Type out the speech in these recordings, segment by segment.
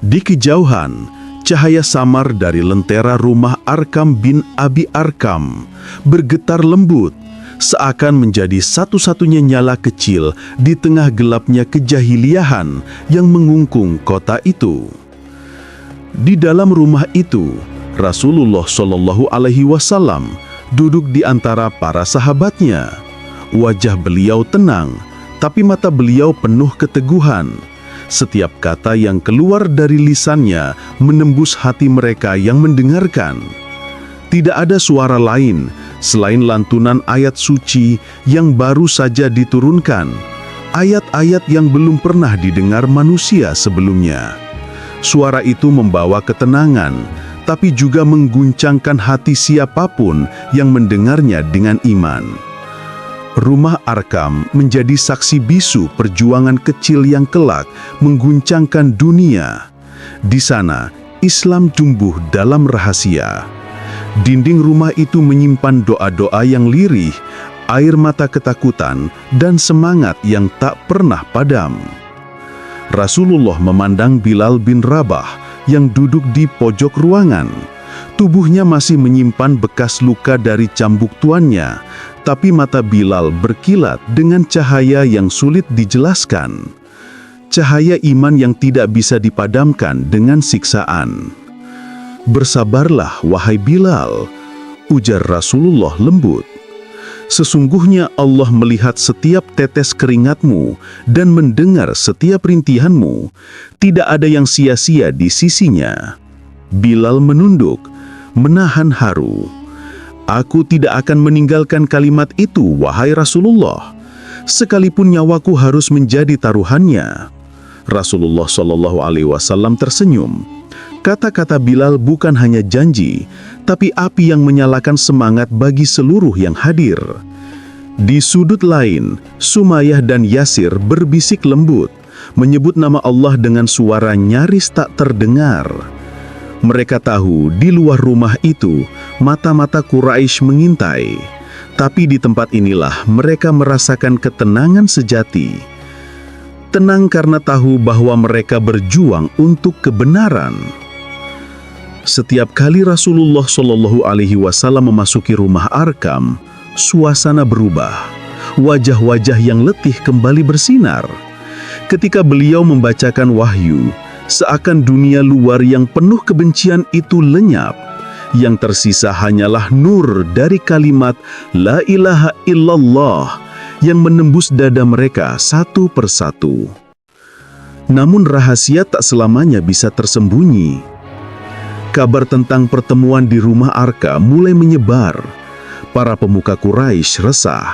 Di kejauhan, cahaya samar dari lentera rumah Arkam bin Abi Arkam bergetar lembut, seakan menjadi satu-satunya nyala kecil di tengah gelapnya kejahiliahan yang mengungkung kota itu. Di dalam rumah itu, Rasulullah Shallallahu Alaihi Wasallam duduk di antara para sahabatnya. Wajah beliau tenang, tapi mata beliau penuh keteguhan. Setiap kata yang keluar dari lisannya menembus hati mereka yang mendengarkan. Tidak ada suara lain selain lantunan ayat suci yang baru saja diturunkan, ayat-ayat yang belum pernah didengar manusia sebelumnya. Suara itu membawa ketenangan, tapi juga mengguncangkan hati siapapun yang mendengarnya dengan iman. Rumah Arkam menjadi saksi bisu perjuangan kecil yang kelak mengguncangkan dunia. Di sana, Islam tumbuh dalam rahasia. Dinding rumah itu menyimpan doa-doa yang lirih, air mata ketakutan, dan semangat yang tak pernah padam. Rasulullah memandang Bilal bin Rabah yang duduk di pojok ruangan. Tubuhnya masih menyimpan bekas luka dari cambuk tuannya, tapi mata Bilal berkilat dengan cahaya yang sulit dijelaskan. Cahaya iman yang tidak bisa dipadamkan dengan siksaan. "Bersabarlah, wahai Bilal," ujar Rasulullah lembut. "Sesungguhnya Allah melihat setiap tetes keringatmu dan mendengar setiap rintihanmu. Tidak ada yang sia-sia di sisinya." Bilal menunduk, menahan haru. "Aku tidak akan meninggalkan kalimat itu, wahai Rasulullah, sekalipun nyawaku harus menjadi taruhannya." Rasulullah Shallallahu Alaihi Wasallam tersenyum. Kata-kata Bilal bukan hanya janji, tapi api yang menyalakan semangat bagi seluruh yang hadir. Di sudut lain, Sumayyah dan Yasir berbisik lembut, menyebut nama Allah dengan suara nyaris tak terdengar. Mereka tahu di luar rumah itu, mata-mata Quraisy mengintai. Tapi di tempat inilah mereka merasakan ketenangan sejati. Tenang karena tahu bahwa mereka berjuang untuk kebenaran. Setiap kali Rasulullah Shallallahu Alaihi Wasallam memasuki rumah Arkam, suasana berubah. Wajah-wajah yang letih kembali bersinar. Ketika beliau membacakan wahyu, seakan dunia luar yang penuh kebencian itu lenyap. Yang tersisa hanyalah nur dari kalimat La ilaha illallah yang menembus dada mereka satu persatu. Namun rahasia tak selamanya bisa tersembunyi. Kabar tentang pertemuan di rumah Arkam mulai menyebar. Para pemuka Quraisy resah.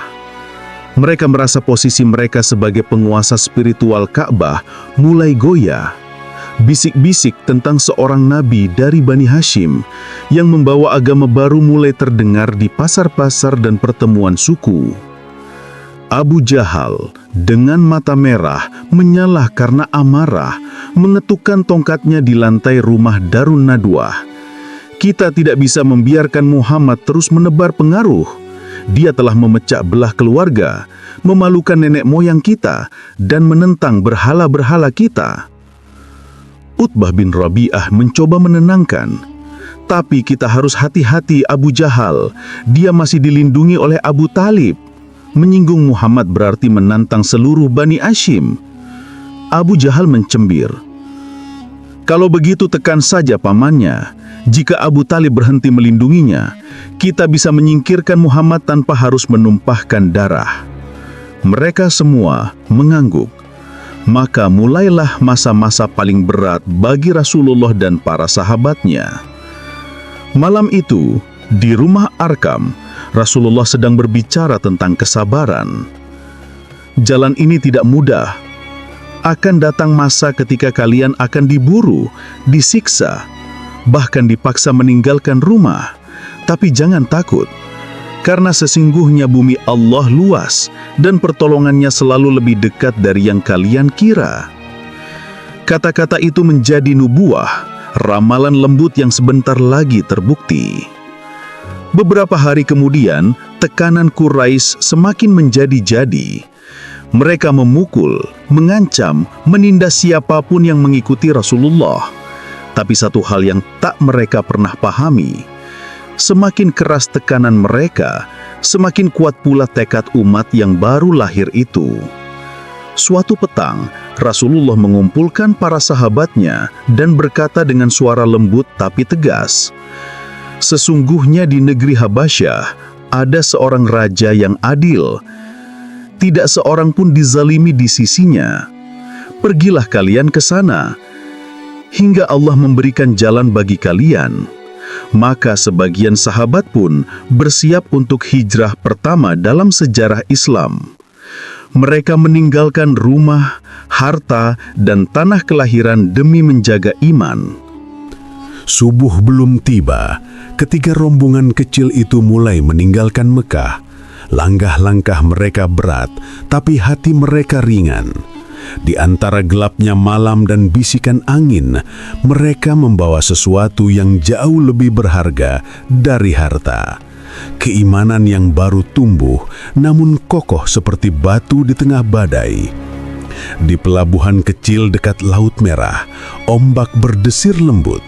Mereka merasa posisi mereka sebagai penguasa spiritual Ka'bah mulai goyah. Bisik-bisik tentang seorang nabi dari Bani Hashim yang membawa agama baru mulai terdengar di pasar-pasar dan pertemuan suku. Abu Jahal dengan mata merah menyala karena amarah, mengetukkan tongkatnya di lantai rumah Darun Nadwah. "Kita tidak bisa membiarkan Muhammad terus menebar pengaruh. Dia telah memecah belah keluarga, memalukan nenek moyang kita, dan menentang berhala-berhala kita." Utbah bin Rabi'ah mencoba menenangkan. "Tapi kita harus hati-hati Abu Jahal, dia masih dilindungi oleh Abu Talib. Menyinggung Muhammad berarti menantang seluruh Bani Hashim." Abu Jahal mencembir. "Kalau begitu tekan saja pamannya. Jika Abu Talib berhenti melindunginya, kita bisa menyingkirkan Muhammad tanpa harus menumpahkan darah." Mereka semua mengangguk. Maka mulailah masa-masa paling berat bagi Rasulullah dan para sahabatnya. Malam itu, di rumah Arkam, Rasulullah sedang berbicara tentang kesabaran. "Jalan ini tidak mudah. Akan datang masa ketika kalian akan diburu, disiksa, bahkan dipaksa meninggalkan rumah. Tapi jangan takut, karena sesungguhnya bumi Allah luas dan pertolongannya selalu lebih dekat dari yang kalian kira." Kata-kata itu menjadi nubuah, ramalan lembut yang sebentar lagi terbukti. Beberapa hari kemudian, tekanan Quraisy semakin menjadi-jadi. Mereka memukul, mengancam, menindas siapapun yang mengikuti Rasulullah. Tapi satu hal yang tak mereka pernah pahami, semakin keras tekanan mereka, semakin kuat pula tekad umat yang baru lahir itu. Suatu petang, Rasulullah mengumpulkan para sahabatnya dan berkata dengan suara lembut tapi tegas, "Sesungguhnya di negeri Habasyah ada seorang raja yang adil. Tidak seorang pun dizalimi di sisinya. Pergilah kalian ke sana, hingga Allah memberikan jalan bagi kalian." Maka sebagian sahabat pun bersiap untuk hijrah pertama dalam sejarah Islam. Mereka meninggalkan rumah, harta, dan tanah kelahiran demi menjaga iman. Subuh belum tiba ketika rombongan kecil itu mulai meninggalkan Mekah. Langkah-langkah mereka berat, tapi hati mereka ringan. Di antara gelapnya malam dan bisikan angin, mereka membawa sesuatu yang jauh lebih berharga dari harta. Keimanan yang baru tumbuh, namun kokoh seperti batu di tengah badai. Di pelabuhan kecil dekat Laut Merah, ombak berdesir lembut.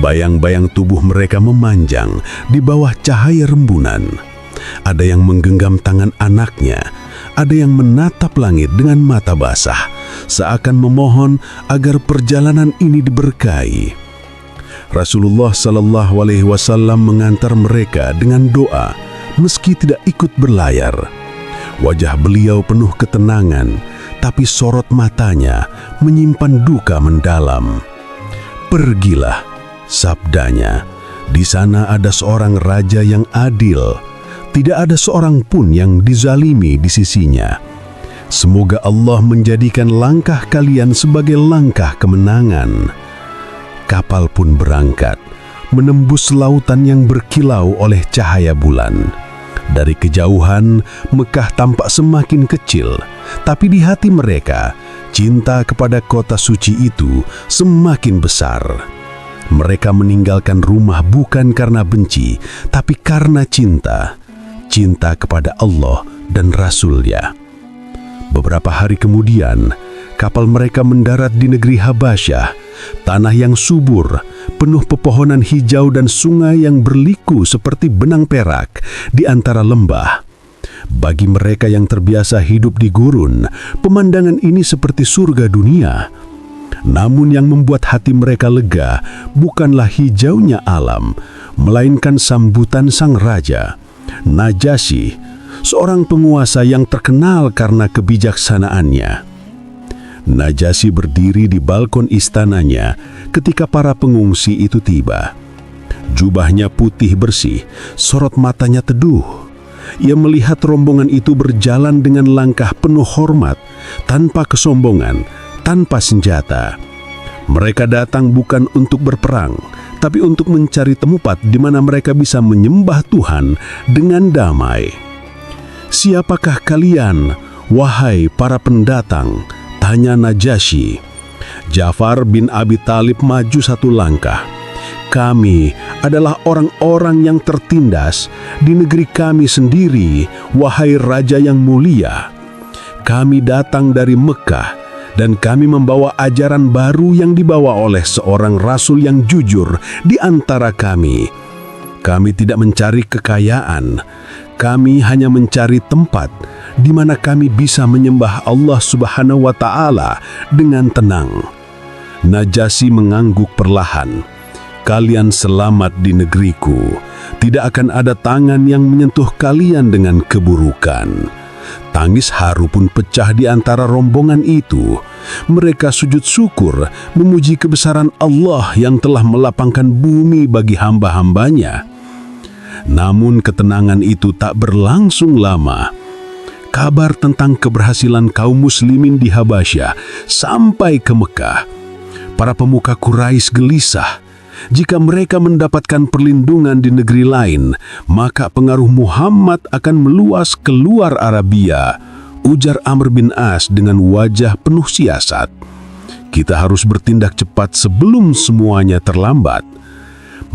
Bayang-bayang tubuh mereka memanjang di bawah cahaya rembulan. Ada yang menggenggam tangan anaknya, ada yang menatap langit dengan mata basah, seakan memohon agar perjalanan ini diberkahi. Rasulullah Shallallahu Alaihi Wasallam mengantar mereka dengan doa, meski tidak ikut berlayar. Wajah beliau penuh ketenangan, tapi sorot matanya menyimpan duka mendalam. "Pergilah," sabdanya, "di sana ada seorang raja yang adil. Tidak ada seorang pun yang dizalimi di sisinya. Semoga Allah menjadikan langkah kalian sebagai langkah kemenangan." Kapal pun berangkat, menembus lautan yang berkilau oleh cahaya bulan. Dari kejauhan, Mekah tampak semakin kecil, tapi di hati mereka, cinta kepada kota suci itu semakin besar. Mereka meninggalkan rumah bukan karena benci, tapi karena cinta. Cinta kepada Allah dan Rasul-Nya. Beberapa hari kemudian, kapal mereka mendarat di negeri Habasyah, tanah yang subur, penuh pepohonan hijau dan sungai yang berliku seperti benang perak di antara lembah. Bagi mereka yang terbiasa hidup di gurun, pemandangan ini seperti surga dunia. Namun yang membuat hati mereka lega bukanlah hijaunya alam, melainkan sambutan sang raja, Najasyi, seorang penguasa yang terkenal karena kebijaksanaannya. Najasyi berdiri di balkon istananya ketika para pengungsi itu tiba. Jubahnya putih bersih, sorot matanya teduh. Ia melihat rombongan itu berjalan dengan langkah penuh hormat, tanpa kesombongan, tanpa senjata. Mereka datang bukan untuk berperang, tapi untuk mencari tempat di mana mereka bisa menyembah Tuhan dengan damai. "Siapakah kalian, wahai para pendatang?" tanya Najasyi. Ja'far bin Abi Thalib maju satu langkah. "Kami adalah orang-orang yang tertindas di negeri kami sendiri, wahai Raja yang mulia. Kami datang dari Mekah dan kami membawa ajaran baru yang dibawa oleh seorang Rasul yang jujur di antara kami. Kami tidak mencari kekayaan, kami hanya mencari tempat di mana kami bisa menyembah Allah Subhanahu wa Ta'ala dengan tenang." Najasyi mengangguk perlahan. "Kalian selamat di negeriku. Tidak akan ada tangan yang menyentuh kalian dengan keburukan." Tangis haru pun pecah di antara rombongan itu. Mereka sujud syukur, memuji kebesaran Allah yang telah melapangkan bumi bagi hamba-hambanya. Namun ketenangan itu tak berlangsung lama. Kabar tentang keberhasilan kaum muslimin di Habasyah sampai ke Mekah. Para pemuka Quraisy gelisah. Jika mereka mendapatkan perlindungan di negeri lain, maka pengaruh Muhammad akan meluas keluar Arabia, ujar Amr bin As dengan wajah penuh siasat. "Kita harus bertindak cepat sebelum semuanya terlambat."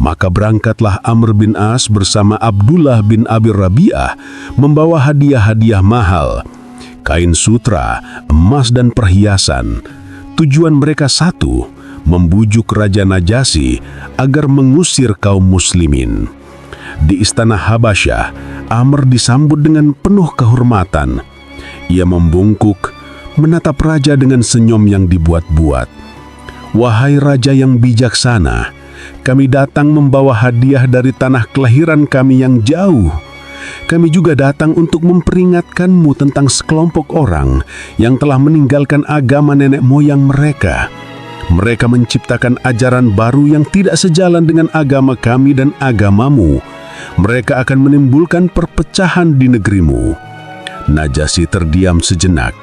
Maka berangkatlah Amr bin As bersama Abdullah bin Abi Rabi'ah membawa hadiah-hadiah mahal. kain sutra, emas dan perhiasan. Tujuan mereka satu, membujuk Raja Najasyi agar mengusir kaum muslimin. Di istana Habasyah, Amr disambut dengan penuh kehormatan. Ia membungkuk, menatap raja dengan senyum yang dibuat-buat. "Wahai raja yang bijaksana, kami datang membawa hadiah dari tanah kelahiran kami yang jauh. Kami juga datang untuk memperingatkanmu tentang sekelompok orang yang telah meninggalkan agama nenek moyang mereka. Mereka menciptakan ajaran baru yang tidak sejalan dengan agama kami dan agamamu. Mereka akan menimbulkan perpecahan di negerimu." Najasyi terdiam sejenak.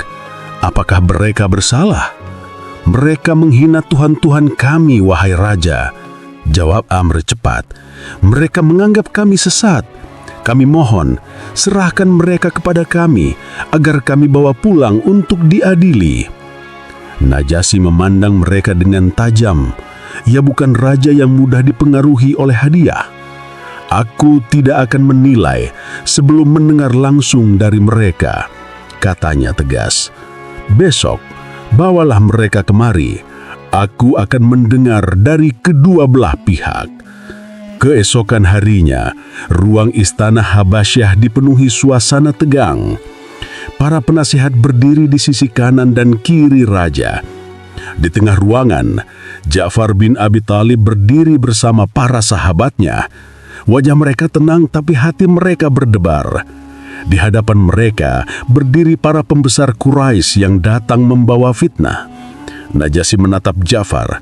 Apakah mereka bersalah? "Mereka menghina Tuhan-Tuhan kami, wahai raja," jawab Amr cepat. "Mereka menganggap kami sesat. Kami mohon, serahkan mereka kepada kami, agar kami bawa pulang untuk diadili." Najasyi memandang mereka dengan tajam. Ia bukan raja yang mudah dipengaruhi oleh hadiah. "Aku tidak akan menilai sebelum mendengar langsung dari mereka," katanya tegas. "Besok, bawalah mereka kemari. Aku akan mendengar dari kedua belah pihak." Keesokan harinya, ruang istana Habasyah dipenuhi suasana tegang. Para penasihat berdiri di sisi kanan dan kiri raja. Di tengah ruangan, Ja'far bin Abi Thalib berdiri bersama para sahabatnya. Wajah mereka tenang tapi hati mereka berdebar. Di hadapan mereka berdiri para pembesar Quraisy yang datang membawa fitnah. Najasyi menatap Ja'far.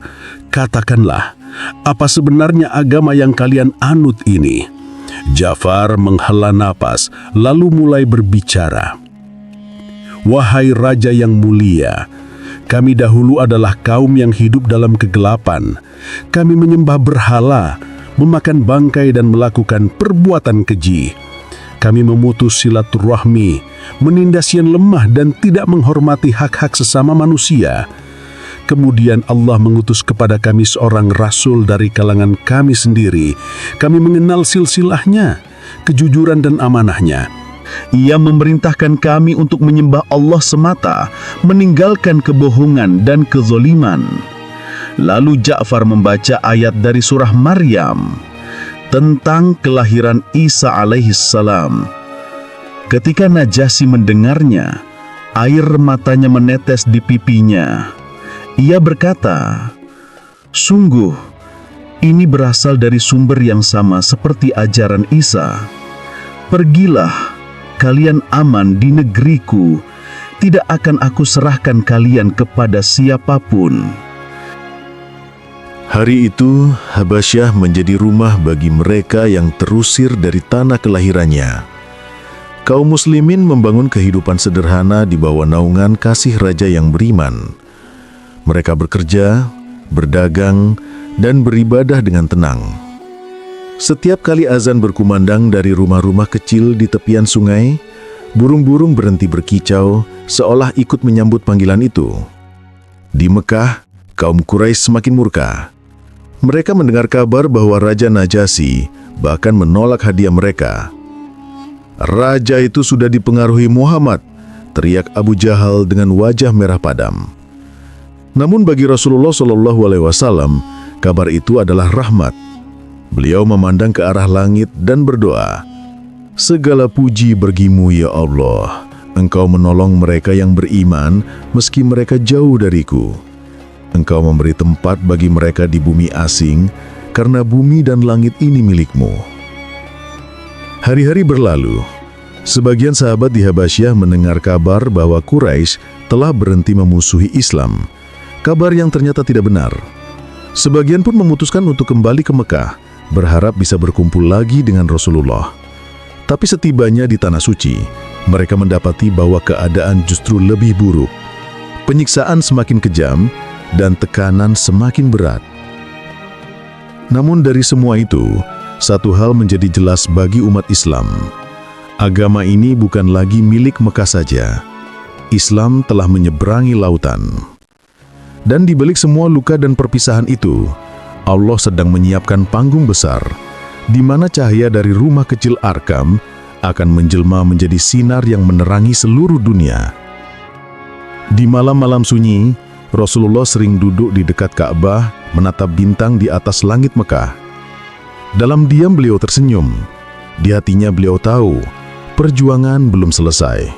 "Katakanlah, apa sebenarnya agama yang kalian anut ini?" Ja'far menghela napas, lalu mulai berbicara. "Wahai raja yang mulia, kami dahulu adalah kaum yang hidup dalam kegelapan. Kami menyembah berhala, memakan bangkai dan melakukan perbuatan keji. Kami memutus silaturahmi, menindas yang lemah dan tidak menghormati hak-hak sesama manusia. Kemudian Allah mengutus kepada kami seorang rasul dari kalangan kami sendiri. Kami mengenal silsilahnya, kejujuran dan amanahnya. Ia memerintahkan kami untuk menyembah Allah semata, meninggalkan kebohongan dan kezoliman." Lalu Ja'far membaca ayat dari surah Maryam tentang kelahiran Isa alaihissalam. Ketika Najasyi mendengarnya, air matanya menetes di pipinya. Ia berkata, "Sungguh, ini berasal dari sumber yang sama seperti ajaran Isa. Pergilah, kalian aman di negeriku. Tidak akan aku serahkan kalian kepada siapapun." Hari itu, Habasyah menjadi rumah bagi mereka yang terusir dari tanah kelahirannya. Kaum muslimin membangun kehidupan sederhana di bawah naungan kasih raja yang beriman. Mereka bekerja, berdagang, dan beribadah dengan tenang. Setiap kali azan berkumandang dari rumah-rumah kecil di tepian sungai, burung-burung berhenti berkicau, seolah ikut menyambut panggilan itu. Di Mekah, kaum Quraisy semakin murka. Mereka mendengar kabar bahwa Raja Najasyi bahkan menolak hadiah mereka. "Raja itu sudah dipengaruhi Muhammad," teriak Abu Jahal dengan wajah merah padam. Namun bagi Rasulullah SAW, kabar itu adalah rahmat. Beliau memandang ke arah langit dan berdoa, "Segala puji bagimu ya Allah. Engkau menolong mereka yang beriman meski mereka jauh dariku. Engkau memberi tempat bagi mereka di bumi asing, karena bumi dan langit ini milikmu." Hari-hari berlalu. Sebagian sahabat di Habasyah mendengar kabar bahwa Quraisy telah berhenti memusuhi Islam. Kabar yang ternyata tidak benar. Sebagian pun memutuskan untuk kembali ke Mekah, berharap bisa berkumpul lagi dengan Rasulullah. Tapi setibanya di Tanah Suci, mereka mendapati bahwa keadaan justru lebih buruk. Penyiksaan semakin kejam dan tekanan semakin berat. Namun dari semua itu, satu hal menjadi jelas bagi umat Islam. Agama ini bukan lagi milik Mekah saja. Islam telah menyeberangi lautan. Dan di balik semua luka dan perpisahan itu, Allah sedang menyiapkan panggung besar, di mana cahaya dari rumah kecil Arkam akan menjelma menjadi sinar yang menerangi seluruh dunia. Di malam-malam sunyi, Rasulullah sering duduk di dekat Ka'bah menatap bintang di atas langit Mekah. Dalam diam beliau tersenyum. Di hatinya beliau tahu, perjuangan belum selesai.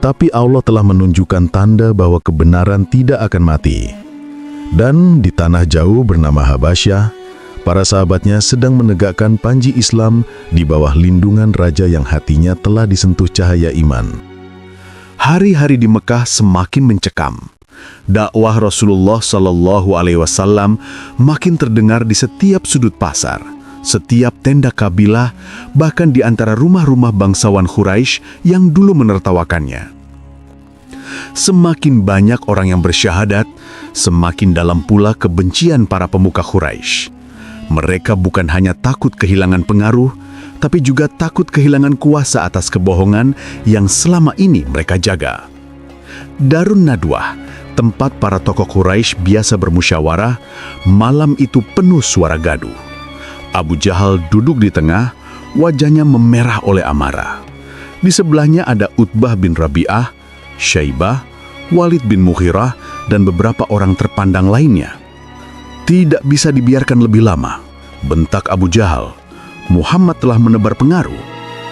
Tapi Allah telah menunjukkan tanda bahwa kebenaran tidak akan mati. Dan di tanah jauh bernama Habasyah, para sahabatnya sedang menegakkan panji Islam di bawah lindungan raja yang hatinya telah disentuh cahaya iman. Hari-hari di Mekah semakin mencekam. Dakwah Rasulullah SAW makin terdengar di setiap sudut pasar, setiap tenda kabilah, bahkan di antara rumah-rumah bangsawan Quraisy yang dulu menertawakannya. Semakin banyak orang yang bersyahadat, semakin dalam pula kebencian para pemuka Quraisy. Mereka bukan hanya takut kehilangan pengaruh, tapi juga takut kehilangan kuasa atas kebohongan yang selama ini mereka jaga. Darun Nadwah, tempat para tokoh Quraisy biasa bermusyawarah, malam itu penuh suara gaduh. Abu Jahal duduk di tengah, wajahnya memerah oleh amarah. Di sebelahnya ada Utbah bin Rabi'ah, Syaibah, Walid bin Mughirah, dan beberapa orang terpandang lainnya. Tidak bisa dibiarkan lebih lama, bentak Abu Jahal. Muhammad telah menebar pengaruh.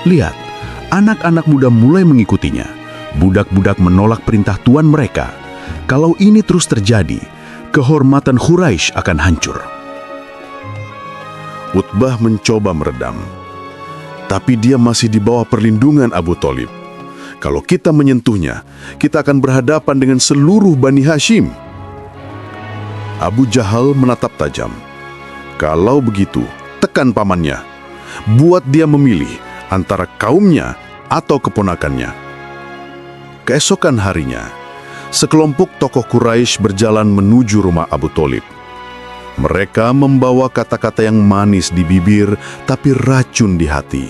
Lihat, anak-anak muda mulai mengikutinya. Budak-budak menolak perintah tuan mereka. Kalau ini terus terjadi, kehormatan Quraisy akan hancur. Utbah mencoba meredam. Tapi dia masih di bawah perlindungan Abu Thalib. Kalau kita menyentuhnya, kita akan berhadapan dengan seluruh Bani Hashim. Abu Jahal menatap tajam. Kalau begitu, tekan pamannya. Buat dia memilih antara kaumnya atau keponakannya. Keesokan harinya, sekelompok tokoh Quraisy berjalan menuju rumah Abu Thalib. Mereka membawa kata-kata yang manis di bibir, tapi racun di hati.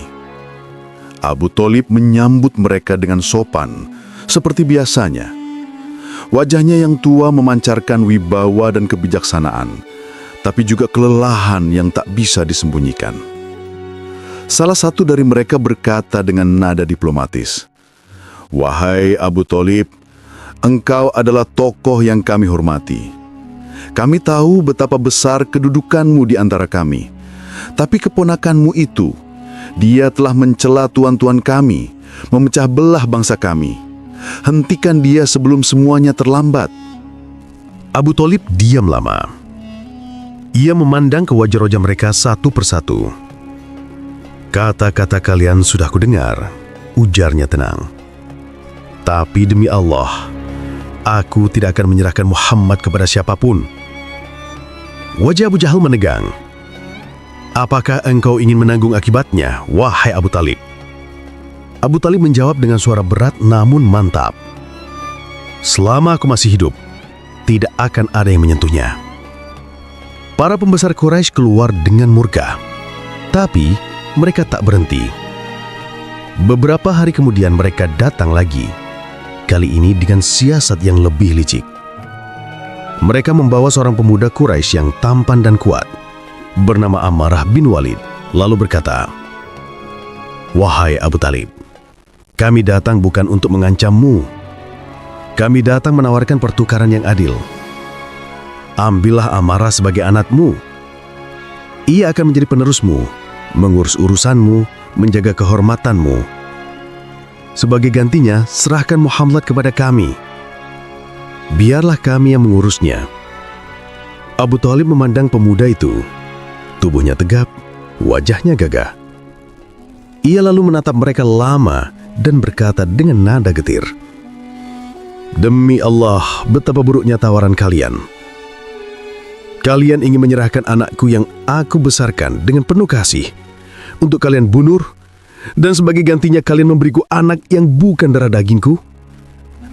Abu Thalib menyambut mereka dengan sopan, seperti biasanya. Wajahnya yang tua memancarkan wibawa dan kebijaksanaan, tapi juga kelelahan yang tak bisa disembunyikan. Salah satu dari mereka berkata dengan nada diplomatis, "Wahai Abu Thalib, engkau adalah tokoh yang kami hormati. Kami tahu betapa besar kedudukanmu di antara kami. Tapi keponakanmu itu, dia telah mencela tuan-tuan kami, memecah belah bangsa kami. Hentikan dia sebelum semuanya terlambat." Abu Thalib diam lama. Ia memandang ke wajah-wajah mereka satu persatu. "Kata-kata kalian sudah kudengar," ujarnya tenang. "Tapi demi Allah, aku tidak akan menyerahkan Muhammad kepada siapapun." Wajah Abu Jahal menegang. "Apakah engkau ingin menanggung akibatnya, wahai Abu Thalib?" Abu Thalib menjawab dengan suara berat namun mantap. "Selama aku masih hidup, tidak akan ada yang menyentuhnya." Para pembesar Quraisy keluar dengan murka. Tapi mereka tak berhenti. Beberapa hari kemudian mereka datang lagi. Kali ini dengan siasat yang lebih licik. Mereka membawa seorang pemuda Quraisy yang tampan dan kuat, bernama Ammarah bin Walid, lalu berkata, "Wahai Abu Thalib, kami datang bukan untuk mengancammu. Kami datang menawarkan pertukaran yang adil. Ambillah Ammarah sebagai anakmu. Ia akan menjadi penerusmu, mengurus urusanmu, menjaga kehormatanmu. Sebagai gantinya, serahkan Muhammad kepada kami. Biarlah kami yang mengurusnya." Abu Thalib memandang pemuda itu. Tubuhnya tegap, wajahnya gagah. Ia lalu menatap mereka lama dan berkata dengan nada getir, "Demi Allah, betapa buruknya tawaran kalian. Kalian ingin menyerahkan anakku yang aku besarkan dengan penuh kasih untuk kalian bunuh, dan sebagai gantinya kalian memberiku anak yang bukan darah dagingku?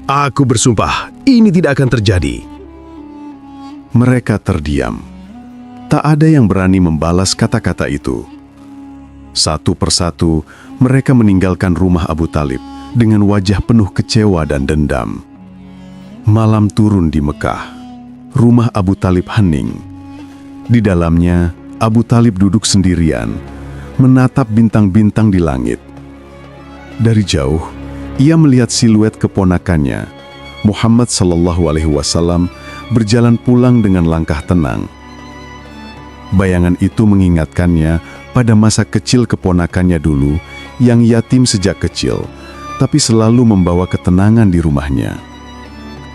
Aku bersumpah, ini tidak akan terjadi." Mereka terdiam. Tak ada yang berani membalas kata-kata itu. Satu persatu, mereka meninggalkan rumah Abu Thalib dengan wajah penuh kecewa dan dendam. Malam turun di Mekah. Rumah Abu Thalib hening. Di dalamnya, Abu Thalib duduk sendirian, menatap bintang-bintang di langit. Dari jauh, ia melihat siluet keponakannya, Muhammad sallallahu alaihi wasallam berjalan pulang dengan langkah tenang. Bayangan itu mengingatkannya pada masa kecil keponakannya dulu yang yatim sejak kecil, tapi selalu membawa ketenangan di rumahnya.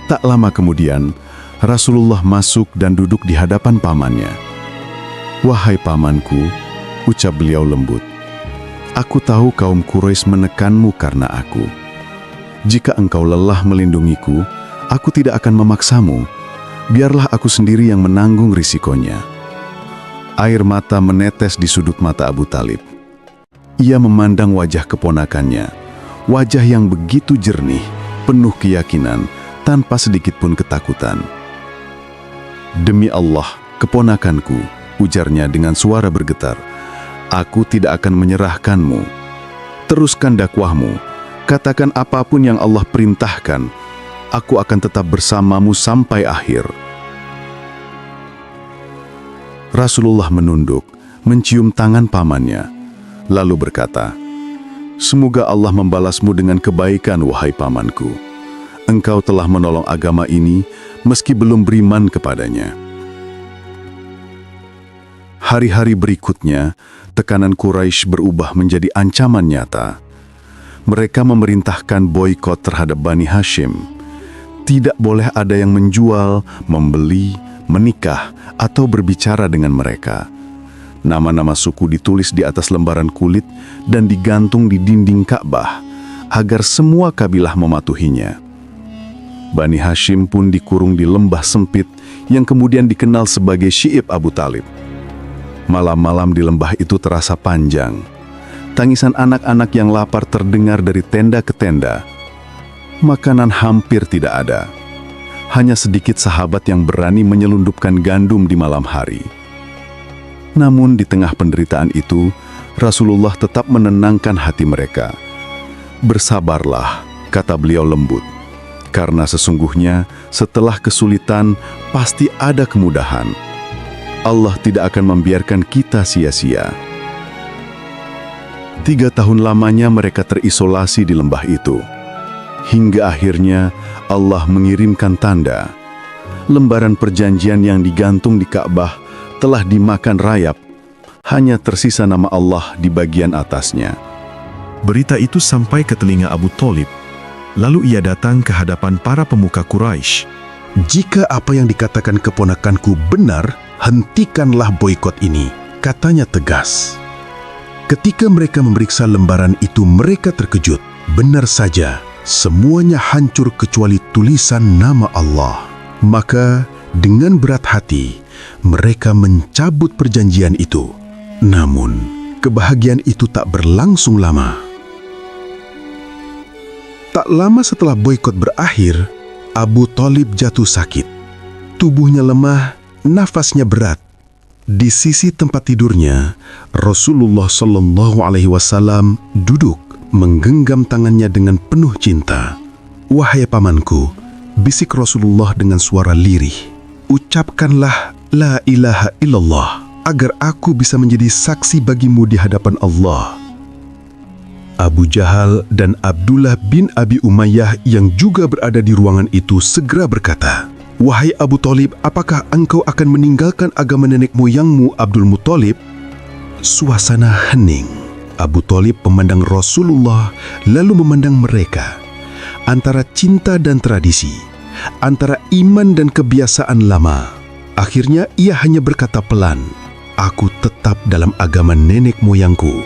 Tak lama kemudian, Rasulullah masuk dan duduk di hadapan pamannya. "Wahai pamanku," ucap beliau lembut, "aku tahu kaum Quraisy menekanmu karena aku. Jika engkau lelah melindungiku, aku tidak akan memaksamu. Biarlah aku sendiri yang menanggung risikonya." Air mata menetes di sudut mata Abu Talib. Ia memandang wajah keponakannya, wajah yang begitu jernih, penuh keyakinan, tanpa sedikit pun ketakutan. "Demi Allah, keponakanku," ujarnya dengan suara bergetar, "aku tidak akan menyerahkanmu. Teruskan dakwahmu, katakan apapun yang Allah perintahkan, aku akan tetap bersamamu sampai akhir." Rasulullah menunduk, mencium tangan pamannya, lalu berkata, "Semoga Allah membalasmu dengan kebaikan, wahai pamanku. Engkau telah menolong agama ini meski belum beriman kepadanya." Hari-hari berikutnya, tekanan Quraisy berubah menjadi ancaman nyata. Mereka memerintahkan boikot terhadap Bani Hashim. Tidak boleh ada yang menjual, membeli, menikah, atau berbicara dengan mereka. Nama-nama suku ditulis di atas lembaran kulit dan digantung di dinding Ka'bah agar semua kabilah mematuhinya. Bani Hashim pun dikurung di lembah sempit yang kemudian dikenal sebagai Syi'ib Abu Talib. Malam-malam di lembah itu terasa panjang. Tangisan anak-anak yang lapar terdengar dari tenda ke tenda. Makanan hampir tidak ada. Hanya sedikit sahabat yang berani menyelundupkan gandum di malam hari. Namun di tengah penderitaan itu, Rasulullah tetap menenangkan hati mereka. "Bersabarlah," kata beliau lembut, "karena sesungguhnya setelah kesulitan pasti ada kemudahan. Allah tidak akan membiarkan kita sia-sia." 3 tahun lamanya mereka terisolasi di lembah itu. Hingga akhirnya Allah mengirimkan tanda. Lembaran perjanjian yang digantung di Ka'bah telah dimakan rayap. Hanya tersisa nama Allah di bagian atasnya. Berita itu sampai ke telinga Abu Talib. Lalu ia datang ke hadapan para pemuka Quraisy. "Jika apa yang dikatakan keponakanku benar, hentikanlah boikot ini," katanya tegas. Ketika mereka memeriksa lembaran itu, mereka terkejut. Benar saja, semuanya hancur kecuali tulisan nama Allah. Maka dengan berat hati, mereka mencabut perjanjian itu. Namun, kebahagiaan itu tak berlangsung lama. Tak lama setelah boikot berakhir, Abu Talib jatuh sakit. Tubuhnya lemah, nafasnya berat. Di sisi tempat tidurnya, Rasulullah Shallallahu Alaihi Wasallam duduk menggenggam tangannya dengan penuh cinta. "Wahai pamanku," bisik Rasulullah dengan suara lirih, "ucapkanlah la ilaha illallah agar aku bisa menjadi saksi bagimu di hadapan Allah." Abu Jahal dan Abdullah bin Abi Umayyah yang juga berada di ruangan itu segera berkata, "Wahai Abu Talib, apakah engkau akan meninggalkan agama nenek moyangmu Abdul Muttalib?" Suasana hening. Abu Talib memandang Rasulullah, lalu memandang mereka. Antara cinta dan tradisi, antara iman dan kebiasaan lama. Akhirnya ia hanya berkata pelan, "Aku tetap dalam agama nenek moyangku."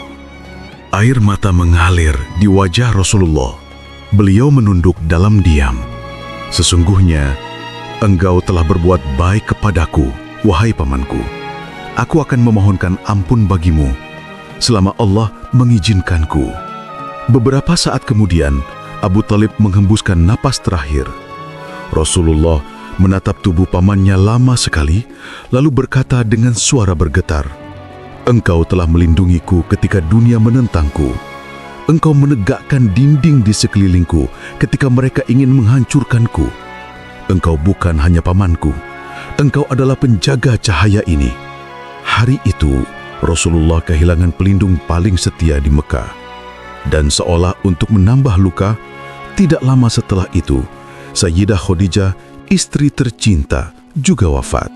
Air mata mengalir di wajah Rasulullah. Beliau menunduk dalam diam. "Sesungguhnya, engkau telah berbuat baik kepadaku, wahai pamanku. Aku akan memohonkan ampun bagimu selama Allah mengizinkanku." Beberapa saat kemudian, Abu Talib menghembuskan napas terakhir. Rasulullah menatap tubuh pamannya lama sekali, lalu berkata dengan suara bergetar, "Engkau telah melindungiku ketika dunia menentangku. Engkau menegakkan dinding di sekelilingku ketika mereka ingin menghancurkanku. Engkau bukan hanya pamanku, engkau adalah penjaga cahaya ini." Hari itu, Rasulullah kehilangan pelindung paling setia di Mekah. Dan seolah untuk menambah luka, tidak lama setelah itu, Sayyidah Khadijah, istri tercinta, juga wafat.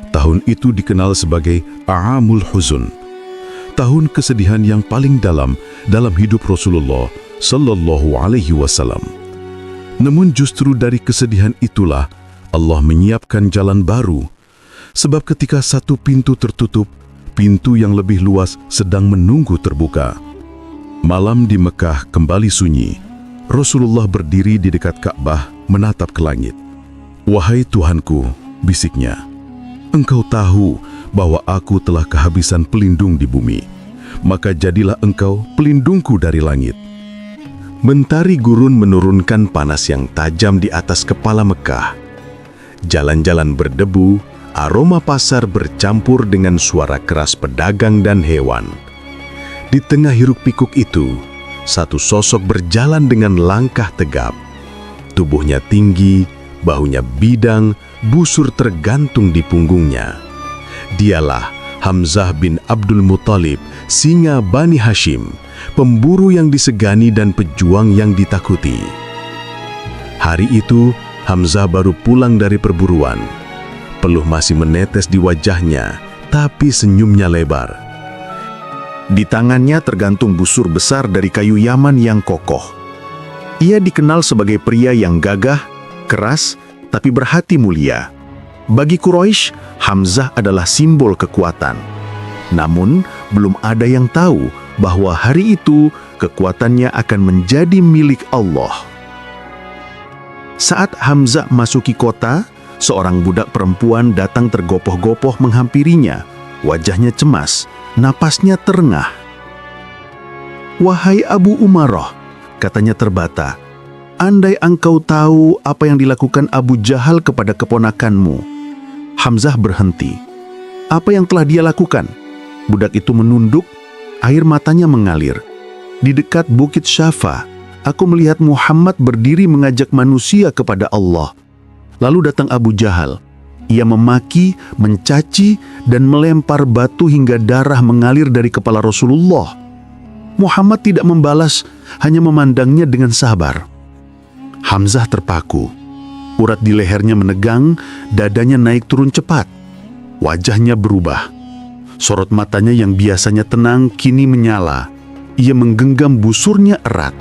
Tahun itu dikenal sebagai A'amul Huzun, tahun kesedihan yang paling dalam hidup Rasulullah Sallallahu Alaihi Wasallam. Namun justru dari kesedihan itulah Allah menyiapkan jalan baru, sebab ketika satu pintu tertutup, pintu yang lebih luas sedang menunggu terbuka. Malam di Mekah kembali sunyi. Rasulullah berdiri di dekat Ka'bah menatap ke langit. "Wahai Tuhanku," bisiknya, "Engkau tahu bahwa aku telah kehabisan pelindung di bumi. Maka jadilah Engkau pelindungku dari langit." Mentari gurun menurunkan panas yang tajam di atas kepala Mekah. Jalan-jalan berdebu, aroma pasar bercampur dengan suara keras pedagang dan hewan. Di tengah hiruk-pikuk itu, satu sosok berjalan dengan langkah tegap. Tubuhnya tinggi, bahunya bidang, busur tergantung di punggungnya. Dialah Hamzah bin Abdul Muttalib, singa Bani Hashim, pemburu yang disegani dan pejuang yang ditakuti. Hari itu, Hamzah baru pulang dari perburuan. Peluh masih menetes di wajahnya, tapi senyumnya lebar. Di tangannya tergantung busur besar dari kayu Yaman yang kokoh. Ia dikenal sebagai pria yang gagah, keras, tapi berhati mulia. Bagi Quraisy, Hamzah adalah simbol kekuatan. Namun, belum ada yang tahu bahwa hari itu kekuatannya akan menjadi milik Allah. Saat Hamzah masuki kota, seorang budak perempuan datang tergopoh-gopoh menghampirinya. Wajahnya cemas, napasnya terengah. "Wahai Abu Umarah," katanya terbata, "andai engkau tahu apa yang dilakukan Abu Jahal kepada keponakanmu." Hamzah berhenti. "Apa yang telah dia lakukan?" Budak itu menunduk, air matanya mengalir. "Di dekat Bukit Syafa, aku melihat Muhammad berdiri mengajak manusia kepada Allah. Lalu datang Abu Jahal. Ia memaki, mencaci, dan melempar batu hingga darah mengalir dari kepala Rasulullah. Muhammad tidak membalas, hanya memandangnya dengan sabar." Hamzah terpaku. Urat di lehernya menegang, dadanya naik turun cepat. Wajahnya berubah. Sorot matanya yang biasanya tenang kini menyala. Ia menggenggam busurnya erat.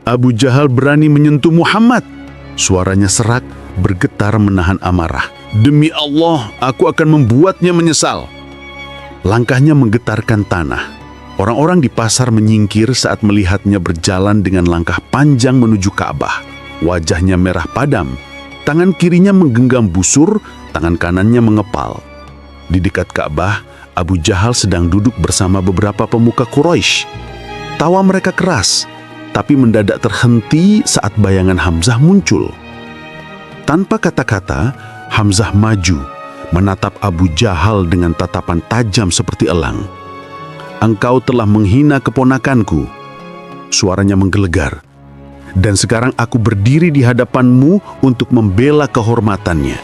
"Abu Jahal berani menyentuh Muhammad!" Suaranya serak, bergetar menahan amarah. "Demi Allah, aku akan membuatnya menyesal." Langkahnya menggetarkan tanah. Orang-orang di pasar menyingkir saat melihatnya berjalan dengan langkah panjang menuju Ka'bah. Wajahnya merah padam, tangan kirinya menggenggam busur, tangan kanannya mengepal. Di dekat Ka'bah, Abu Jahal sedang duduk bersama beberapa pemuka Quraisy. Tawa mereka keras, tapi mendadak terhenti saat bayangan Hamzah muncul. Tanpa kata-kata, Hamzah maju, menatap Abu Jahal dengan tatapan tajam seperti elang. "Engkau telah menghina keponakanku." Suaranya menggelegar. "Dan sekarang aku berdiri di hadapanmu untuk membela kehormatannya."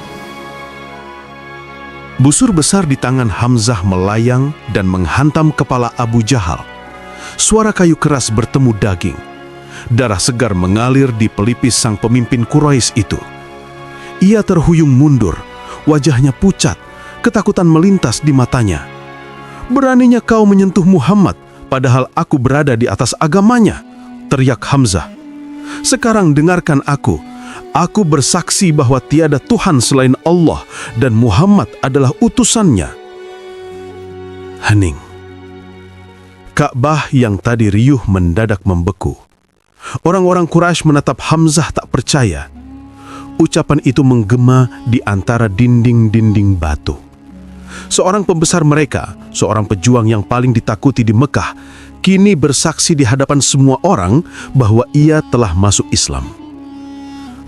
Busur besar di tangan Hamzah melayang dan menghantam kepala Abu Jahal. Suara kayu keras bertemu daging. Darah segar mengalir di pelipis sang pemimpin Quraisy itu. Ia terhuyung mundur, wajahnya pucat, ketakutan melintas di matanya. "Beraninya kau menyentuh Muhammad, padahal aku berada di atas agamanya," teriak Hamzah. "Sekarang dengarkan aku. Aku bersaksi bahwa tiada Tuhan selain Allah dan Muhammad adalah utusannya." Hening. Ka'bah yang tadi riuh mendadak membeku. Orang-orang Quraisy menatap Hamzah tak percaya. Ucapan itu menggema di antara dinding-dinding batu. Seorang pembesar mereka, seorang pejuang yang paling ditakuti di Mekah, kini bersaksi di hadapan semua orang bahwa ia telah masuk Islam.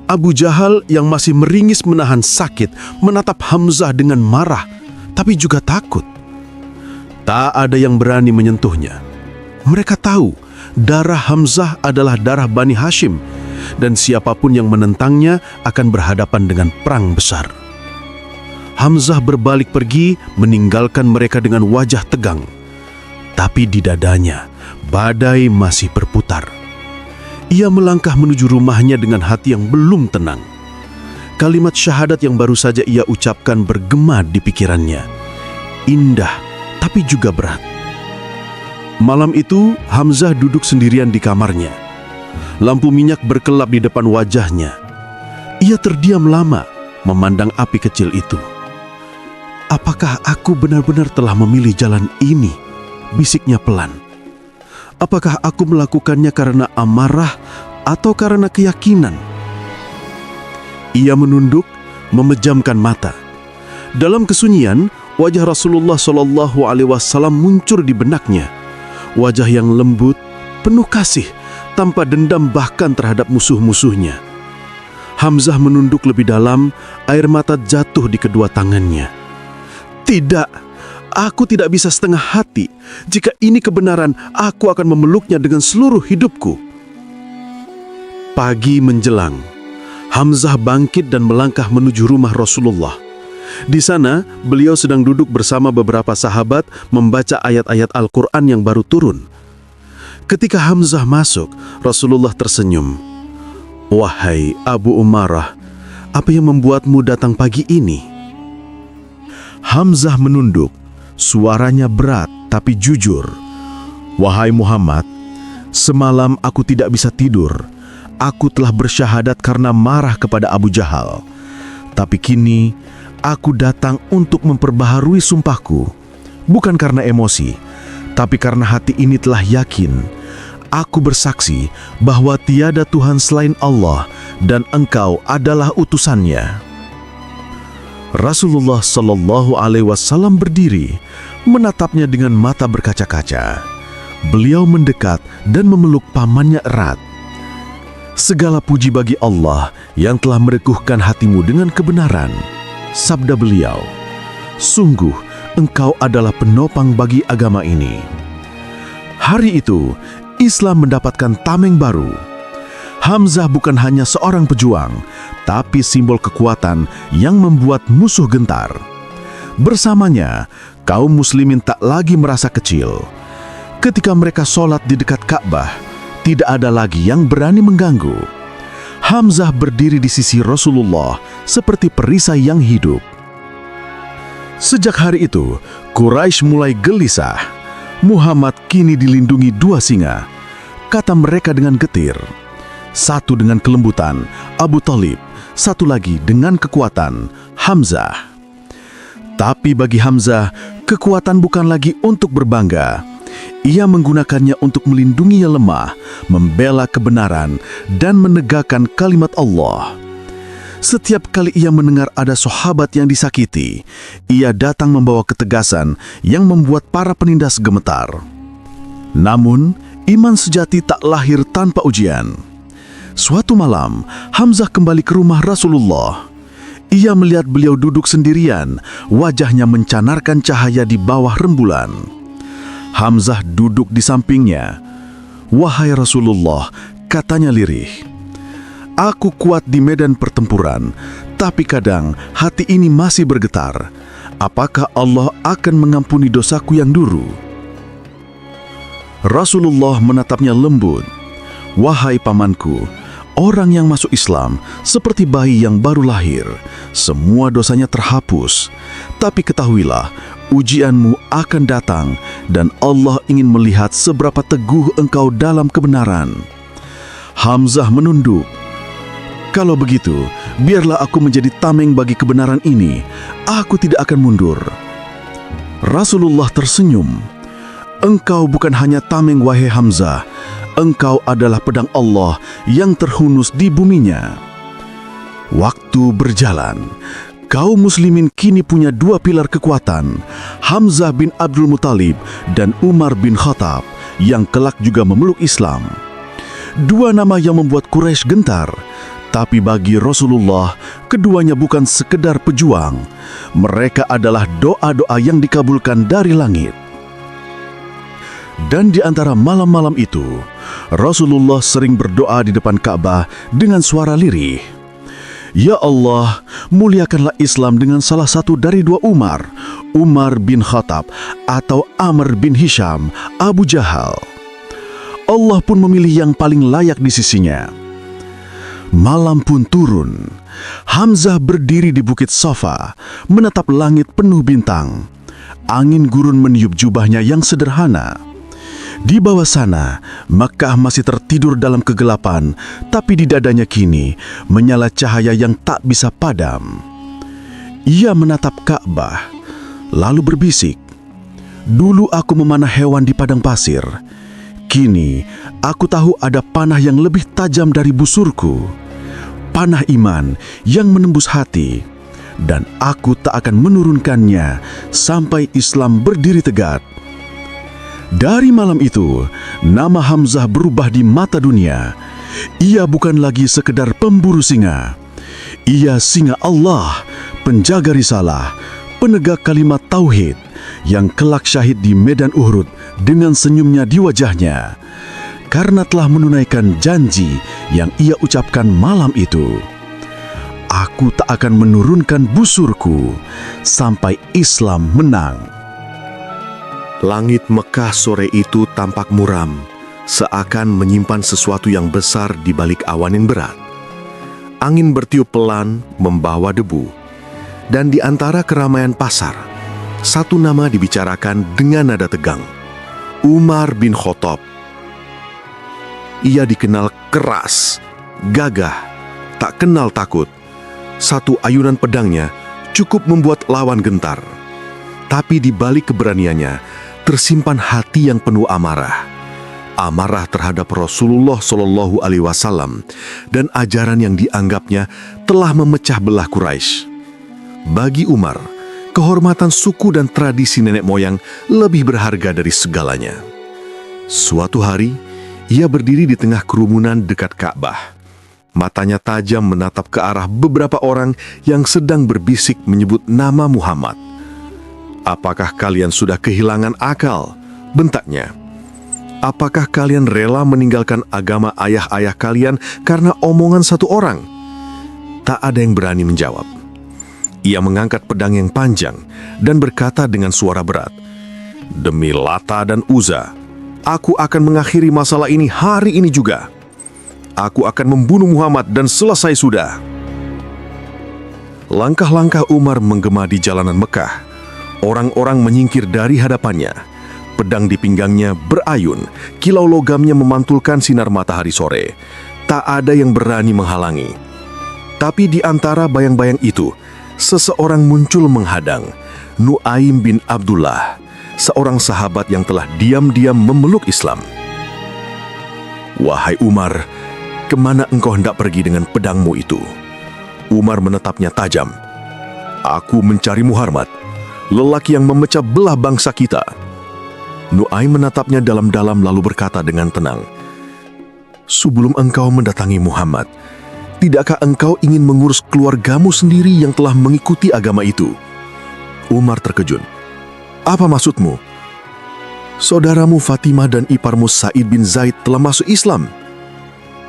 Abu Jahal yang masih meringis menahan sakit menatap Hamzah dengan marah, tapi juga takut. Tak ada yang berani menyentuhnya. Mereka tahu darah Hamzah adalah darah Bani Hashim, dan siapapun yang menentangnya akan berhadapan dengan perang besar. Hamzah berbalik pergi, meninggalkan mereka dengan wajah tegang. Tapi di dadanya, badai masih berputar. Ia melangkah menuju rumahnya dengan hati yang belum tenang. Kalimat syahadat yang baru saja ia ucapkan bergema di pikirannya. Indah, tapi juga berat. Malam itu, Hamzah duduk sendirian di kamarnya. Lampu minyak berkelap di depan wajahnya. Ia terdiam lama, memandang api kecil itu. Apakah aku benar-benar telah memilih jalan ini? Bisiknya pelan. Apakah aku melakukannya karena amarah atau karena keyakinan? Ia menunduk, memejamkan mata. Dalam kesunyian, wajah Rasulullah SAW muncul di benaknya. Wajah yang lembut, penuh kasih, tanpa dendam bahkan terhadap musuh-musuhnya. Hamzah menunduk lebih dalam, air mata jatuh di kedua tangannya. Tidak, aku tidak bisa setengah hati. Jika ini kebenaran, aku akan memeluknya dengan seluruh hidupku. Pagi menjelang, Hamzah bangkit dan melangkah menuju rumah Rasulullah. Di sana, beliau sedang duduk bersama beberapa sahabat membaca ayat-ayat Al-Quran yang baru turun. Ketika Hamzah masuk, Rasulullah tersenyum. Wahai Abu Umarah, apa yang membuatmu datang pagi ini? Hamzah menunduk, suaranya berat tapi jujur. Wahai Muhammad, semalam aku tidak bisa tidur. Aku telah bersyahadat karena marah kepada Abu Jahal. Tapi kini, aku datang untuk memperbaharui sumpahku. Bukan karena emosi, tapi karena hati ini telah yakin. Aku bersaksi bahwa tiada Tuhan selain Allah dan engkau adalah utusannya. Rasulullah SAW berdiri, menatapnya dengan mata berkaca-kaca. Beliau mendekat dan memeluk pamannya erat. Segala puji bagi Allah yang telah mereguhkan hatimu dengan kebenaran. Sabda beliau, sungguh engkau adalah penopang bagi agama ini. Hari itu, Islam mendapatkan tameng baru. Hamzah bukan hanya seorang pejuang, tapi simbol kekuatan yang membuat musuh gentar. Bersamanya, kaum muslimin tak lagi merasa kecil. Ketika mereka sholat di dekat Ka'bah, tidak ada lagi yang berani mengganggu. Hamzah berdiri di sisi Rasulullah seperti perisai yang hidup. Sejak hari itu, Quraisy mulai gelisah. Muhammad kini dilindungi dua singa, kata mereka dengan getir. Satu dengan kelembutan, Abu Thalib, satu lagi dengan kekuatan, Hamzah. Tapi bagi Hamzah, kekuatan bukan lagi untuk berbangga. Ia menggunakannya untuk melindungi yang lemah, membela kebenaran, dan menegakkan kalimat Allah. Setiap kali ia mendengar ada sahabat yang disakiti, ia datang membawa ketegasan yang membuat para penindas gemetar. Namun, iman sejati tak lahir tanpa ujian. Suatu malam, Hamzah kembali ke rumah Rasulullah. Ia melihat beliau duduk sendirian, wajahnya mencanarkan cahaya di bawah rembulan. Hamzah duduk di sampingnya. Wahai Rasulullah, katanya lirih, aku kuat di medan pertempuran, tapi kadang hati ini masih bergetar. Apakah Allah akan mengampuni dosaku yang dulu? Rasulullah menatapnya lembut. Wahai pamanku, orang yang masuk Islam seperti bayi yang baru lahir. Semua dosanya terhapus. Tapi ketahuilah, ujianmu akan datang dan Allah ingin melihat seberapa teguh engkau dalam kebenaran. Hamzah menunduk. Kalau begitu, biarlah aku menjadi tameng bagi kebenaran ini. Aku tidak akan mundur. Rasulullah tersenyum. Engkau bukan hanya tameng, wahai Hamzah. Engkau adalah pedang Allah yang terhunus di buminya. Waktu berjalan. Kaum muslimin kini punya dua pilar kekuatan. Hamzah bin Abdul Muthalib dan Umar bin Khattab yang kelak juga memeluk Islam. Dua nama yang membuat Quraisy gentar. Tapi bagi Rasulullah, keduanya bukan sekedar pejuang. Mereka adalah doa-doa yang dikabulkan dari langit. Dan di antara malam-malam itu, Rasulullah sering berdoa di depan Ka'bah dengan suara lirih. Ya Allah, muliakanlah Islam dengan salah satu dari dua Umar, Umar bin Khattab atau Amr bin Hisham, Abu Jahal. Allah pun memilih yang paling layak di sisinya. Malam pun turun. Hamzah berdiri di bukit Safa, menatap langit penuh bintang. Angin gurun meniup jubahnya yang sederhana. Di bawah sana, Makkah masih tertidur dalam kegelapan, tapi di dadanya kini menyala cahaya yang tak bisa padam. Ia menatap Ka'bah, lalu berbisik, "Dulu aku memanah hewan di padang pasir. Kini, aku tahu ada panah yang lebih tajam dari busurku. Panah iman yang menembus hati. Dan aku tak akan menurunkannya sampai Islam berdiri tegak." Dari malam itu, nama Hamzah berubah di mata dunia. Ia bukan lagi sekedar pemburu singa. Ia singa Allah, penjaga risalah, penegak kalimat tauhid, yang kelak syahid di medan Uhud dengan senyumnya di wajahnya, karena telah menunaikan janji yang ia ucapkan malam itu. "Aku tak akan menurunkan busurku sampai Islam menang." Langit Mekah sore itu tampak muram, seakan menyimpan sesuatu yang besar di balik awan yang berat. Angin bertiup pelan, membawa debu. Dan di antara keramaian pasar, satu nama dibicarakan dengan nada tegang. Umar bin Khattab. Ia dikenal keras, gagah, tak kenal takut. Satu ayunan pedangnya cukup membuat lawan gentar. Tapi di balik keberaniannya, tersimpan hati yang penuh amarah. Amarah terhadap Rasulullah Shallallahu Alaihi Wasallam dan ajaran yang dianggapnya telah memecah belah Quraisy. Bagi Umar, kehormatan suku dan tradisi nenek moyang lebih berharga dari segalanya. Suatu hari, ia berdiri di tengah kerumunan dekat Ka'bah. Matanya tajam menatap ke arah beberapa orang yang sedang berbisik menyebut nama Muhammad. "Apakah kalian sudah kehilangan akal?" bentaknya. "Apakah kalian rela meninggalkan agama ayah-ayah kalian karena omongan satu orang?" Tak ada yang berani menjawab. Ia mengangkat pedang yang panjang dan berkata dengan suara berat, "Demi Lata dan Uzza, aku akan mengakhiri masalah ini hari ini juga. Aku akan membunuh Muhammad dan selesai sudah." Langkah-langkah Umar menggema di jalanan Mekah. Orang-orang menyingkir dari hadapannya. Pedang di pinggangnya berayun, kilau logamnya memantulkan sinar matahari sore. Tak ada yang berani menghalangi. Tapi di antara bayang-bayang itu, seseorang muncul menghadang. Nu'aim bin Abdullah, seorang sahabat yang telah diam-diam memeluk Islam. "Wahai Umar, kemana engkau hendak pergi dengan pedangmu itu?" Umar menatapnya tajam. "Aku mencari Muhammad, lelaki yang memecah belah bangsa kita." Nu'aim menatapnya dalam-dalam lalu berkata dengan tenang, "Sebelum engkau mendatangi Muhammad, tidakkah engkau ingin mengurus keluargamu sendiri yang telah mengikuti agama itu?" Umar terkejut. "Apa maksudmu?" "Saudaramu Fatimah dan iparmu Sa'id bin Zaid telah masuk Islam,"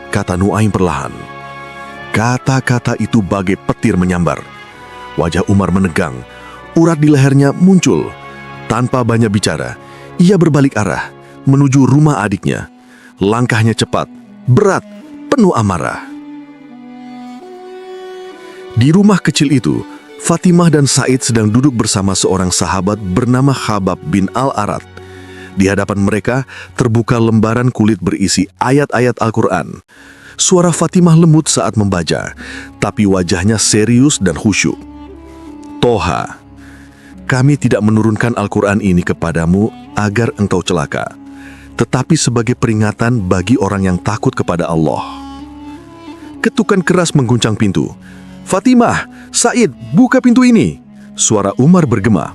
kata Nu'aim perlahan. Kata-kata itu bagai petir menyambar. Wajah Umar menegang. Urat di lehernya muncul. Tanpa banyak bicara, ia berbalik arah menuju rumah adiknya. Langkahnya cepat, berat, penuh amarah. Di rumah kecil itu, Fatimah dan Said sedang duduk bersama seorang sahabat bernama Khabab bin Al-Arat. Di hadapan mereka terbuka lembaran kulit berisi ayat-ayat Al-Quran. Suara Fatimah lembut saat membaca, tapi wajahnya serius dan khusyuk. "Toha, kami tidak menurunkan Al-Quran ini kepadamu agar engkau celaka, tetapi sebagai peringatan bagi orang yang takut kepada Allah." Ketukan keras mengguncang pintu. "Fatimah, Said, buka pintu ini!" Suara Umar bergema.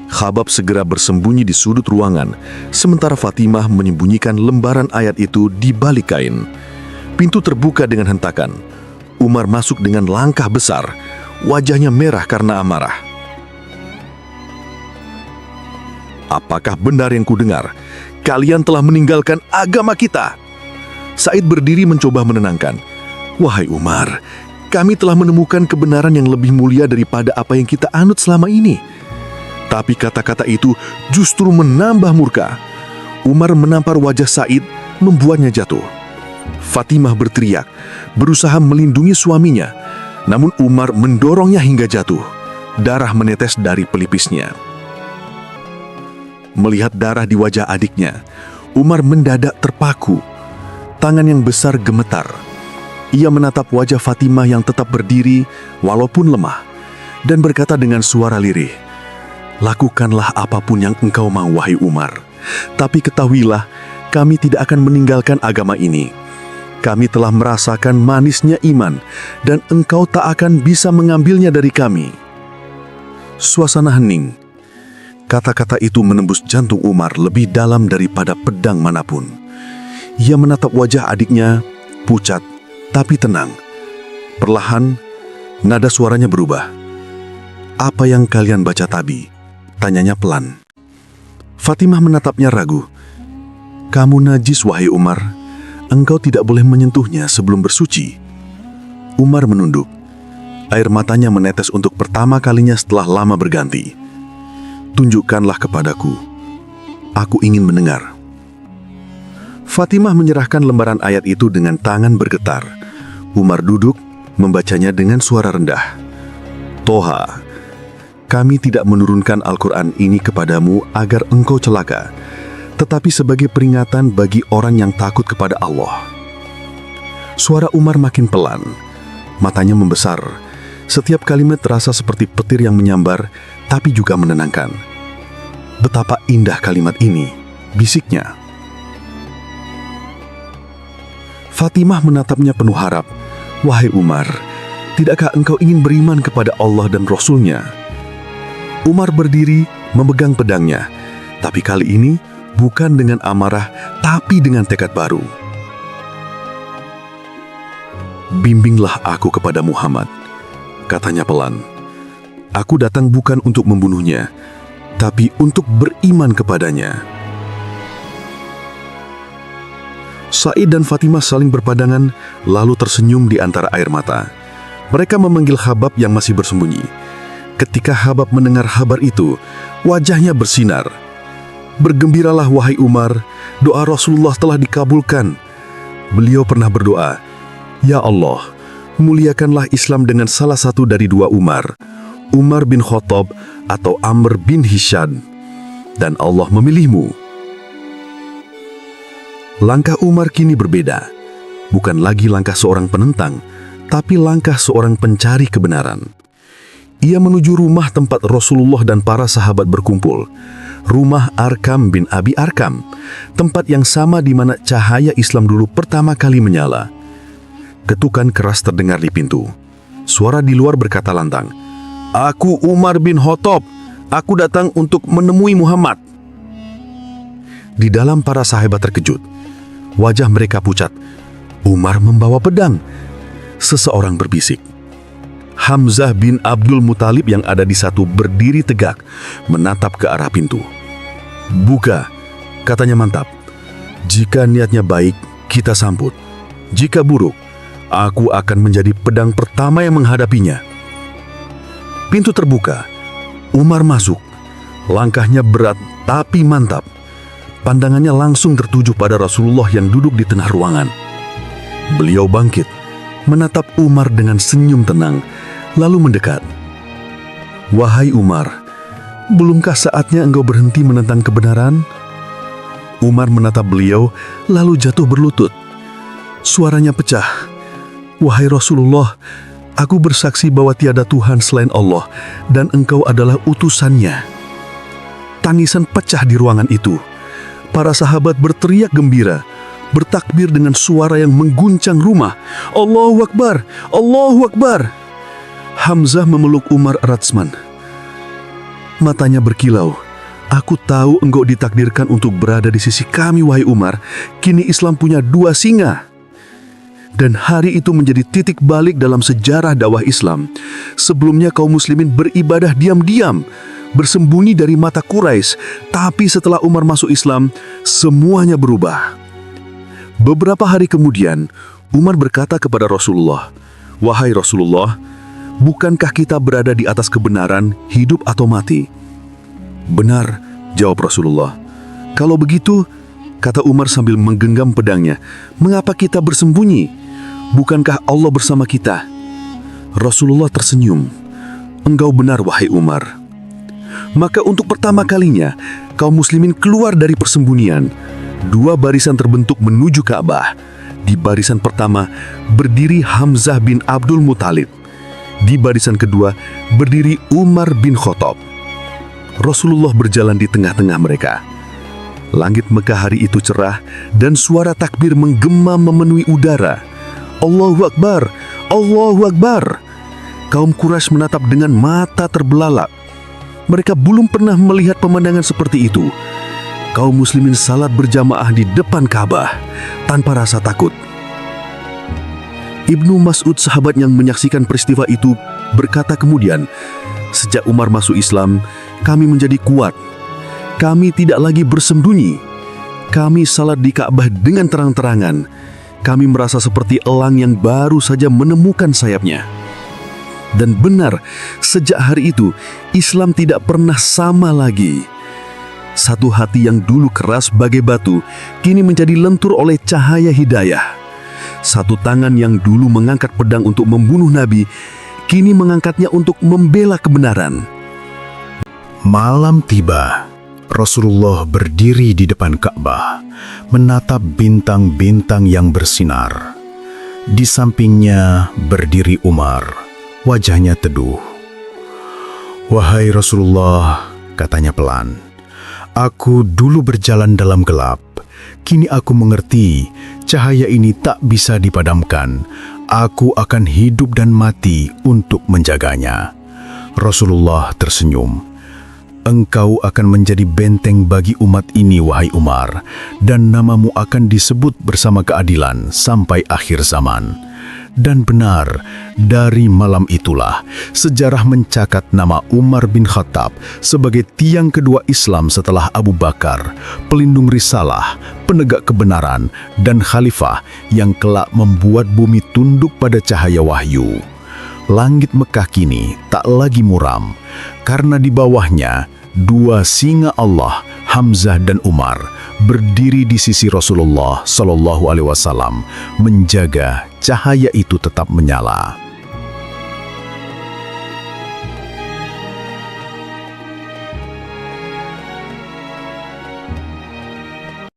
Khabab segera bersembunyi di sudut ruangan, sementara Fatimah menyembunyikan lembaran ayat itu di balik kain. Pintu terbuka dengan hentakan. Umar masuk dengan langkah besar, wajahnya merah karena amarah. "Apakah benar yang kudengar? Kalian telah meninggalkan agama kita." Said berdiri mencoba menenangkan. "Wahai Umar, kami telah menemukan kebenaran yang lebih mulia daripada apa yang kita anut selama ini." Tapi kata-kata itu justru menambah murka. Umar menampar wajah Said, membuatnya jatuh. Fatimah berteriak, berusaha melindungi suaminya, namun Umar mendorongnya hingga jatuh. Darah menetes dari pelipisnya. Melihat darah di wajah adiknya, Umar mendadak terpaku. Tangan yang besar gemetar. Ia menatap wajah Fatimah yang tetap berdiri walaupun lemah, dan berkata dengan suara lirih, "Lakukanlah apapun yang engkau mau, wahai Umar. Tapi ketahuilah, kami tidak akan meninggalkan agama ini. Kami telah merasakan manisnya iman, dan engkau tak akan bisa mengambilnya dari kami." Suasana hening. Kata-kata itu menembus jantung Umar lebih dalam daripada pedang manapun. Ia menatap wajah adiknya, pucat tapi tenang. Perlahan, nada suaranya berubah. "Apa yang kalian baca tadi?" tanyanya pelan. Fatimah menatapnya ragu. "Kamu najis, wahai Umar. Engkau tidak boleh menyentuhnya sebelum bersuci." Umar menunduk. Air matanya menetes untuk pertama kalinya setelah lama berganti. "Tunjukkanlah kepadaku. Aku ingin mendengar." Fatimah menyerahkan lembaran ayat itu dengan tangan bergetar. Umar duduk, membacanya dengan suara rendah. "Toha, kami tidak menurunkan Al-Quran ini kepadamu agar engkau celaka, tetapi sebagai peringatan bagi orang yang takut kepada Allah." Suara Umar makin pelan, matanya membesar. Setiap kalimat terasa seperti petir yang menyambar, tapi juga menenangkan. "Betapa indah kalimat ini," bisiknya. Fatimah menatapnya penuh harap. "Wahai Umar, tidakkah engkau ingin beriman kepada Allah dan Rasul-Nya?" Umar berdiri memegang pedangnya, tapi kali ini bukan dengan amarah, tapi dengan tekad baru. "Bimbinglah aku kepada Muhammad," katanya pelan. "Aku datang bukan untuk membunuhnya, tapi untuk beriman kepadanya." Said dan Fatimah saling berpadangan, lalu tersenyum di antara air mata. Mereka memanggil Habab yang masih bersembunyi. Ketika Habab mendengar kabar itu, wajahnya bersinar. "Bergembiralah wahai Umar, doa Rasulullah telah dikabulkan." Beliau pernah berdoa, "Ya Allah, muliakanlah Islam dengan salah satu dari dua Umar, Umar bin Khattab atau Amr bin Hisham, dan Allah memilihmu." Langkah Umar kini berbeda. Bukan lagi langkah seorang penentang, tapi langkah seorang pencari kebenaran. Ia menuju rumah tempat Rasulullah dan para sahabat berkumpul. Rumah Arkam bin Abi Arkam, tempat yang sama di mana cahaya Islam dulu pertama kali menyala. Ketukan keras terdengar di pintu. Suara di luar berkata lantang, "Aku Umar bin Khattab. Aku datang untuk menemui Muhammad." Di dalam para sahabat terkejut. Wajah mereka pucat. Umar membawa pedang. Seseorang berbisik. Hamzah bin Abdul Muthalib yang ada di satu berdiri tegak, menatap ke arah pintu. "Buka," katanya mantap. "Jika niatnya baik, kita sambut. Jika buruk, aku akan menjadi pedang pertama yang menghadapinya." Pintu terbuka. Umar masuk. Langkahnya berat tapi mantap. Pandangannya langsung tertuju pada Rasulullah yang duduk di tengah ruangan. Beliau bangkit, menatap Umar dengan senyum tenang, lalu mendekat. "Wahai Umar, belumkah saatnya engkau berhenti menentang kebenaran?" Umar menatap beliau, lalu jatuh berlutut. Suaranya pecah. "Wahai Rasulullah, aku bersaksi bahwa tiada Tuhan selain Allah, dan engkau adalah utusannya." Tangisan pecah di ruangan itu. Para sahabat berteriak gembira, bertakbir dengan suara yang mengguncang rumah. "Allahu Akbar! Allahu Akbar!" Hamzah memeluk Umar erat-erat. Matanya berkilau. "Aku tahu engkau ditakdirkan untuk berada di sisi kami, wahai Umar. Kini Islam punya dua singa." Dan hari itu menjadi titik balik dalam sejarah dakwah Islam. Sebelumnya kaum muslimin beribadah diam-diam, bersembunyi dari mata Quraisy, tapi setelah Umar masuk Islam, semuanya berubah. Beberapa hari kemudian, Umar berkata kepada Rasulullah, "Wahai Rasulullah, bukankah kita berada di atas kebenaran, hidup atau mati?" "Benar," jawab Rasulullah. "Kalau begitu, kata Umar sambil menggenggam pedangnya. "Mengapa kita bersembunyi? Bukankah Allah bersama kita?" Rasulullah tersenyum. "Engkau benar, wahai Umar." Maka untuk pertama kalinya, kaum muslimin keluar dari persembunyian. 2 barisan terbentuk menuju Ka'bah. Di barisan pertama berdiri Hamzah bin Abdul Muthalib. Di barisan kedua berdiri Umar bin Khattab. Rasulullah berjalan di tengah-tengah mereka. Langit Mekah hari itu cerah dan suara takbir menggema memenuhi udara. Allahu Akbar, Allahu Akbar. Kaum Quraisy menatap dengan mata terbelalak. Mereka belum pernah melihat pemandangan seperti itu. Kaum muslimin salat berjamaah di depan Ka'bah tanpa rasa takut. Ibnu Mas'ud, sahabat yang menyaksikan peristiwa itu, berkata kemudian, "Sejak Umar masuk Islam, kami menjadi kuat. Kami tidak lagi bersembunyi. Kami salat di Ka'bah dengan terang-terangan. Kami merasa seperti elang yang baru saja menemukan sayapnya." Dan benar, sejak hari itu, Islam tidak pernah sama lagi. Satu hati yang dulu keras bagai batu, kini menjadi lentur oleh cahaya hidayah. Satu tangan yang dulu mengangkat pedang untuk membunuh Nabi, kini mengangkatnya untuk membela kebenaran. Malam tiba. Rasulullah berdiri di depan Ka'bah, menatap bintang-bintang yang bersinar. Di sampingnya berdiri Umar, wajahnya teduh. "Wahai Rasulullah," katanya pelan, "aku dulu berjalan dalam gelap. Kini aku mengerti, cahaya ini tak bisa dipadamkan. Aku akan hidup dan mati untuk menjaganya." Rasulullah tersenyum. "Engkau akan menjadi benteng bagi umat ini, wahai Umar, dan namamu akan disebut bersama keadilan sampai akhir zaman." Dan benar, dari malam itulah sejarah mencatat nama Umar bin Khattab sebagai tiang kedua Islam setelah Abu Bakar, pelindung risalah, penegak kebenaran, dan khalifah yang kelak membuat bumi tunduk pada cahaya wahyu. Langit Mekah kini tak lagi muram, karena di bawahnya 2 singa Allah, Hamzah dan Umar, berdiri di sisi Rasulullah SAW, menjaga cahaya itu tetap menyala.